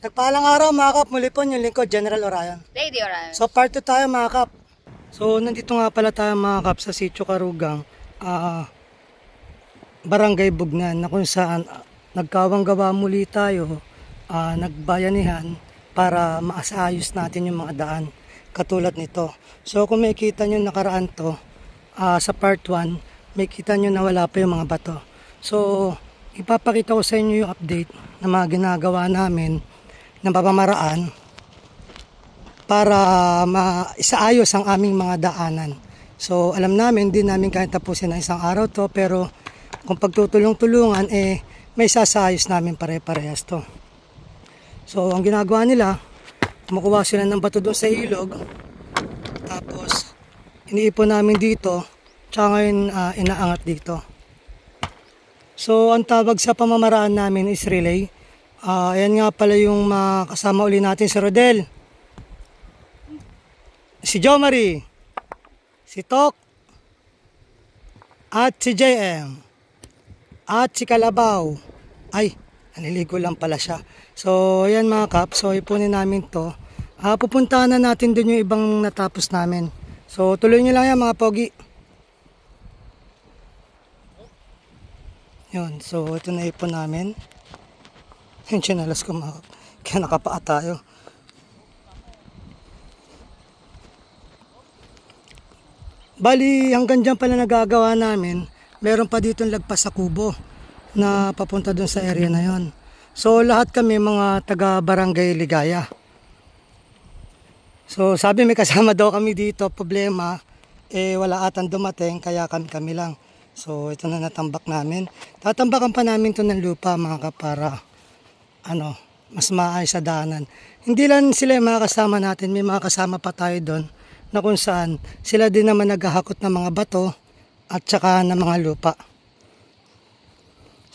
Nagpaalang araw mga kap, muli po yung lingkod, General Orion. Lady Orion. So part 2 tayo mga kap. So nandito nga pala tayo mga kap sa Sitio Karugang, Barangay Bugnan, na kung saan nagkawang-gawa muli tayo, nagbayanihan para maasayos natin yung mga daan katulad nito. So kung makikita nyo nakaraan to, sa part 1, makikita nyo na wala pa yung mga bato. So ipapakita ko sa inyo yung update na mga ginagawa namin ng pamamaraan para maisaayos ang aming mga daanan. So alam namin, hindi namin kaya tapusin ng isang araw to, pero kung pagtutulong-tulungan, may sasayos namin pare-parehas to. So ang ginagawa nila, kumukuha sila ng bato doon sa ilog, tapos iniipon namin dito, tsaka ngayon inaangat dito. So ang tawag sa pamamaraan namin is relay. Ayan nga pala yung kasama uli natin, si Rodel, si Jomari, si Tok, at si JM, at si Kalabaw. Ay, naliligo lang pala siya. So ayan mga kap, so ipunin namin to. Pupuntahan na natin dun yung ibang natapos namin. So tuloy nyo lang yan mga pogi. Yun, so ito na ipon namin. Yung chinalas ko mga kap, kaya nakapaa tayo. Bali, hanggang dyan pala nagagawa namin. Meron pa dito lagpas sa kubo na papunta dun sa area na yon. So lahat kami mga taga Barangay Ligaya. So sabi may kasama daw kami dito, problema wala atang dumating, kaya kami lang. So ito na natambak namin. Tatambakan pa namin to ng lupa mga kap, para mas maayos sa daanan. Hindi lang sila yung mga kasama natin, may mga kasama pa tayo doon na kung saan sila din naman naghahakot ng mga bato at saka ng mga lupa.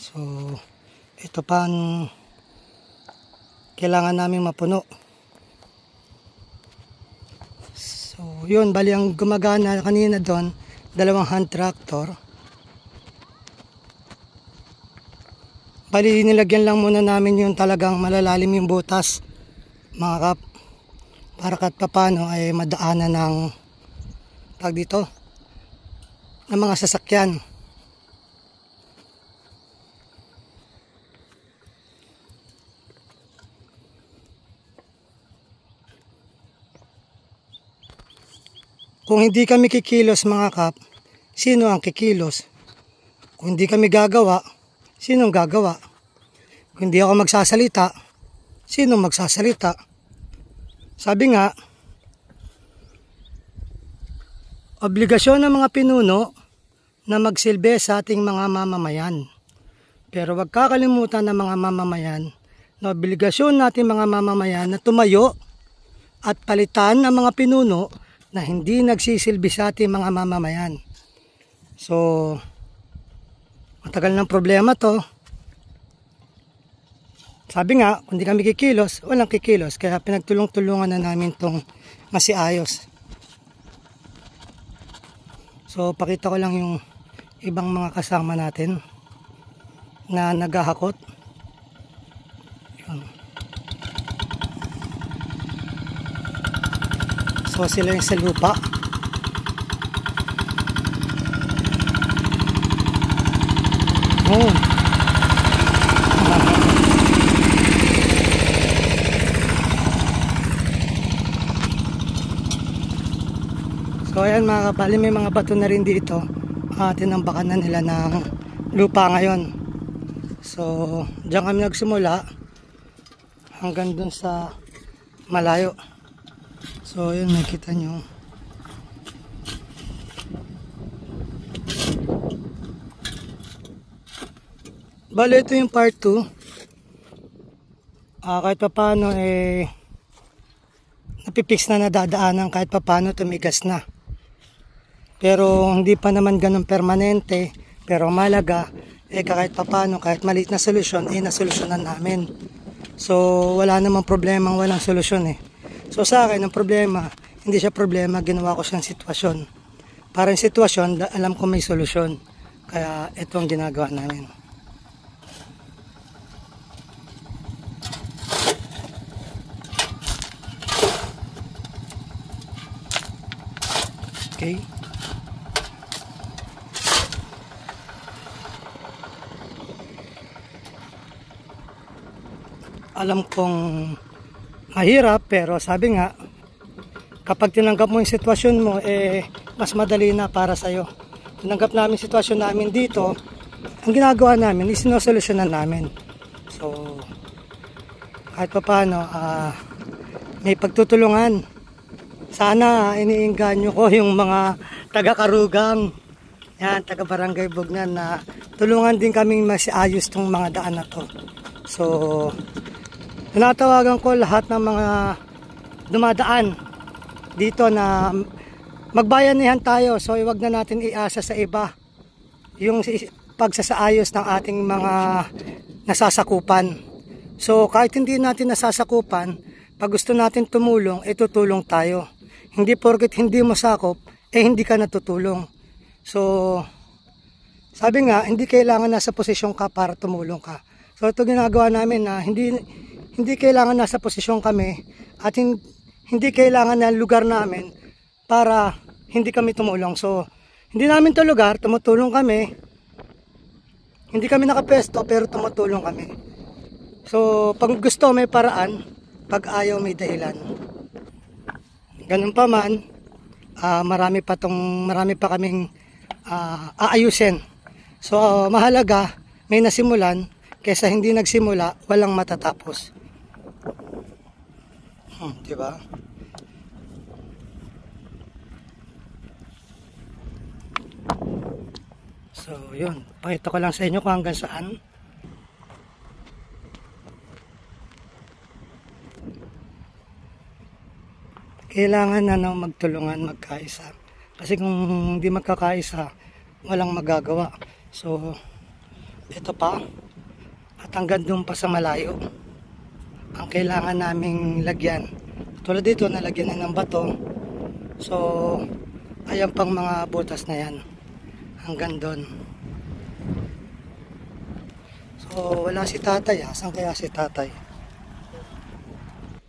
So ito pa ang kailangan namin mapuno. So yun, bali ang gumagana kanina doon, 2 hand tractor. Bali nilagyan lang muna namin yung talagang malalalim yung butas mga kap, para kahit papano ay madaanan ng dito ng mga sasakyan. Kung hindi kami kikilos mga kap, sino ang kikilos? Kung hindi kami gagawa, sinong gagawa? Kung hindi ako magsasalita, sinong magsasalita? Sabi nga, obligasyon ng mga pinuno na magsilbi sa ating mga mamamayan. Pero wag kakalimutan ng mga mamamayan na obligasyon natin mga mamamayan na tumayo at palitan ng mga pinuno na hindi nagsisilbi sa ating mga mamamayan. So matagal ng problema to. Sabi nga, kung di kami kikilos, walang kikilos. Kaya pinagtulong-tulungan na namin tong masiayos. So pakita ko lang yung ibang mga kasama natin na naghahakot. Yun. So sila yung sa lupa. Oh. So ayan mga kapali, may mga bato na rin dito. Tinambakan na nila ng lupa ngayon. So diyan kami nagsimula hanggang dun sa malayo. So yun, makita nyo. Bale, ito yung part 2. Kahit pa paano napipix na nadadaanan, kahit pa paano tumigas na. Pero hindi pa naman ganun permanente. Pero malaga, kahit pa paano, kahit maliit na solusyon, nasolusyonan namin. So wala namang problema, walang solusyon So sa akin, ang problema, hindi siya problema, ginawa ko siyang sitwasyon. Para yung sitwasyon, alam ko may solusyon. Kaya ito ang ginagawa namin. Okay. Alam kong mahirap, pero sabi nga, kapag tinanggap mo yung sitwasyon mo, mas madali na para sa'yo. Tinanggap namin sitwasyon namin dito, ang ginagawa namin, isinosolusyonan namin. So, kahit pa paano, may pagtutulungan. Sana iniinganyo ko yung mga taga-Karugang, yan, taga-Barangay Bugnan, na tulungan din kaming masiayos tong mga daan na to. So, tinatawagan ko lahat ng mga dumadaan dito na magbayanihan tayo. So iwag na natin iasa sa iba yung pagsasaayos ng ating mga nasasakupan. So kahit hindi natin nasasakupan, pag gusto natin tumulong, tutulong tayo. Hindi porket hindi mo sakop, hindi ka natutulong. So sabi nga, hindi kailangan nasa posisyon ka para tumulong ka. So ito ginagawa namin na hindi kailangan nasa posisyon kami at hindi kailangan na lugar namin para hindi kami tumulong. So, hindi namin to lugar, tumutulong kami. Hindi kami nakapesto pero tumutulong kami. So, pag gusto may paraan, pag ayaw may dahilan. Ganun pa man, marami pa kaming aayusin. So, mahalaga may nasimulan kaysa hindi nagsimula, walang matatapos. Diba? So, yun. Pakita ko lang sa inyo kung hanggang saan. Kailangan na magtulungan, magkaisa. Kasi kung hindi magkakaisa, walang magagawa. So, ito pa. At hanggang doon pa sa malayo. Ang kailangan naming lagyan. Tulad dito, nalagyan na ng bato. So, ayan pang mga butas na yan. Hanggang doon. So, wala si tatay. Asan kaya si tatay?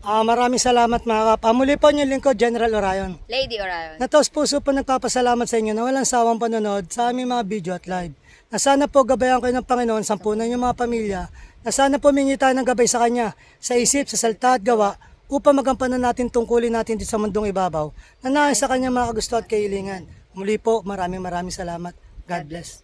Maraming salamat mga kap. Muli po yung lingkod, General Orion. Lady Orion. Nataos puso po nagpapasalamat sa inyo na walang sawang panonood sa aming mga video at live. Na sana po gabayan kayo ng Panginoon, sampunan yung mga pamilya, na sana po mingi tayo ng gabay sa Kanya, sa isip, sa salita at gawa, upang magampanan natin tungkulin natin dito sa mundong ibabaw, na nais sa Kanya mga kagusto at kahilingan. Muli po, maraming salamat. God bless.